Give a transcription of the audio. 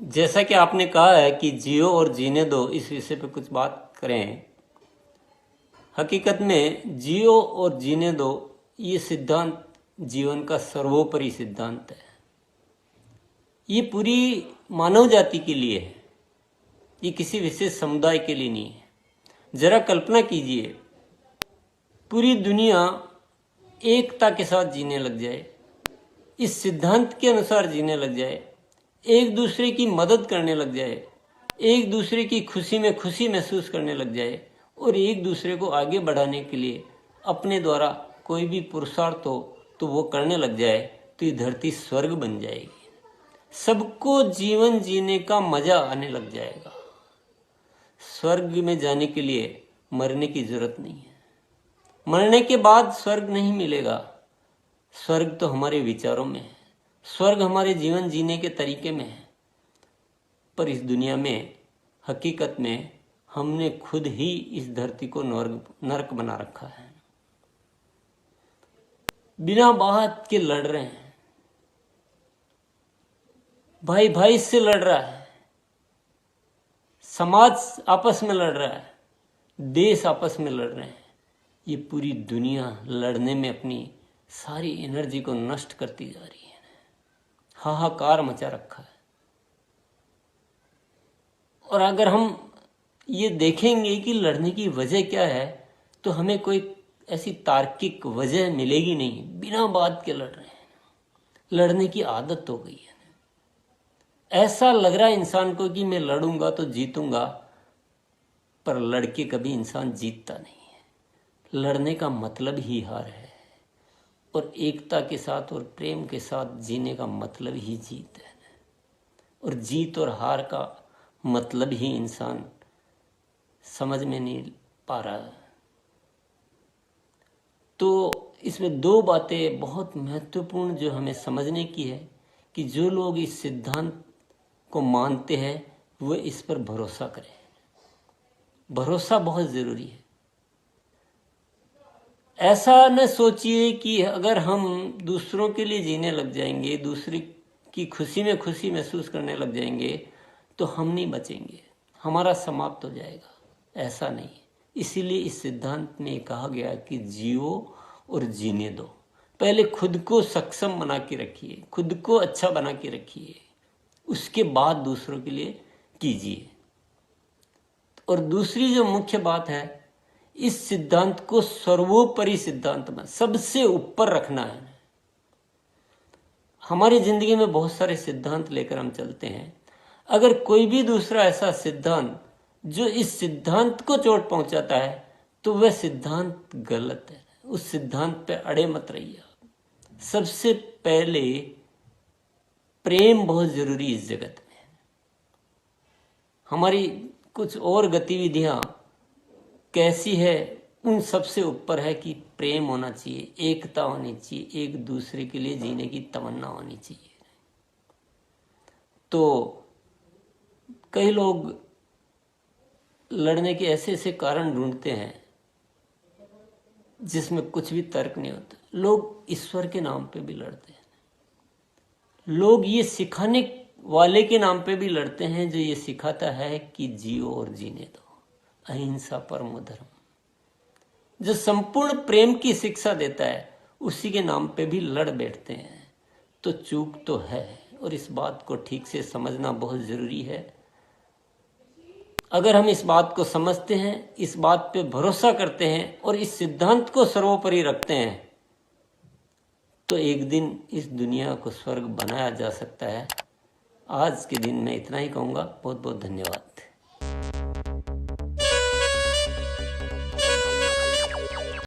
जैसा कि आपने कहा है कि जियो और जीने दो, इस विषय पे कुछ बात करें। हकीकत में जियो और जीने दो ये सिद्धांत जीवन का सर्वोपरि सिद्धांत है। ये पूरी मानव जाति के लिए है, ये किसी विशेष समुदाय के लिए नहीं है। जरा कल्पना कीजिए, पूरी दुनिया एकता के साथ जीने लग जाए, इस सिद्धांत के अनुसार जीने लग जाए, एक दूसरे की मदद करने लग जाए, एक दूसरे की खुशी में खुशी महसूस करने लग जाए और एक दूसरे को आगे बढ़ाने के लिए अपने द्वारा कोई भी पुरुषार्थ हो तो वो करने लग जाए, तो ये धरती स्वर्ग बन जाएगी। सबको जीवन जीने का मजा आने लग जाएगा। स्वर्ग में जाने के लिए मरने की जरूरत नहीं है। मरने के बाद स्वर्ग नहीं मिलेगा। स्वर्ग तो हमारे विचारों में है, स्वर्ग हमारे जीवन जीने के तरीके में है। पर इस दुनिया में हकीकत में हमने खुद ही इस धरती को नरक बना रखा है। बिना बात के लड़ रहे हैं, भाई भाई से लड़ रहा है, समाज आपस में लड़ रहा है, देश आपस में लड़ रहे हैं। ये पूरी दुनिया लड़ने में अपनी सारी एनर्जी को नष्ट करती जा रही है। हाहाकार मचा रखा है। और अगर हम ये देखेंगे कि लड़ने की वजह क्या है, तो हमें कोई ऐसी तार्किक वजह मिलेगी नहीं। बिना बात के लड़ रहे हैं, लड़ने की आदत हो गई है। ऐसा लग रहा है इंसान को कि मैं लड़ूंगा तो जीतूंगा, पर लड़के कभी इंसान जीतता नहीं है। लड़ने का मतलब ही हार है, और एकता के साथ और प्रेम के साथ जीने का मतलब ही जीत है। और जीत और हार का मतलब ही इंसान समझ में नहीं पा रहा है। तो इसमें दो बातें बहुत महत्वपूर्ण जो हमें समझने की है कि जो लोग इस सिद्धांत को मानते हैं वो इस पर भरोसा करें। भरोसा बहुत जरूरी है। ऐसा न सोचिए कि अगर हम दूसरों के लिए जीने लग जाएंगे, दूसरे की खुशी में खुशी महसूस करने लग जाएंगे, तो हम नहीं बचेंगे, हमारा समाप्त हो जाएगा। ऐसा नहीं। इसीलिए इस सिद्धांत में कहा गया कि जियो और जीने दो। पहले खुद को सक्षम बना के रखिए, खुद को अच्छा बना के रखिए, उसके बाद दूसरों के लिए कीजिए। और दूसरी जो मुख्य बात है, इस सिद्धांत को सर्वोपरि सिद्धांत में सबसे ऊपर रखना है। हमारी जिंदगी में बहुत सारे सिद्धांत लेकर हम चलते हैं। अगर कोई भी दूसरा ऐसा सिद्धांत जो इस सिद्धांत को चोट पहुंचाता है, तो वह सिद्धांत गलत है। उस सिद्धांत पे अड़े मत रहिए। सबसे पहले प्रेम बहुत जरूरी इस जगत में। हमारी कुछ और गतिविधियां कैसी है, उन सबसे ऊपर है कि प्रेम होना चाहिए, एकता होनी चाहिए, एक दूसरे के लिए जीने की तमन्ना होनी चाहिए। तो कई लोग लड़ने के ऐसे ऐसे कारण ढूंढते हैं जिसमें कुछ भी तर्क नहीं होता। लोग ईश्वर के नाम पे भी लड़ते हैं। लोग ये सिखाने वाले के नाम पे भी लड़ते हैं जो ये सिखाता है कि जियो और जीने दो, अहिंसा परमो धर्म, जो संपूर्ण प्रेम की शिक्षा देता है, उसी के नाम पे भी लड़ बैठते हैं। तो चूक तो है, और इस बात को ठीक से समझना बहुत जरूरी है। अगर हम इस बात को समझते हैं, इस बात पे भरोसा करते हैं और इस सिद्धांत को सर्वोपरि रखते हैं, तो एक दिन इस दुनिया को स्वर्ग बनाया जा सकता है। आज के दिन मैं इतना ही कहूँगा। बहुत बहुत धन्यवाद।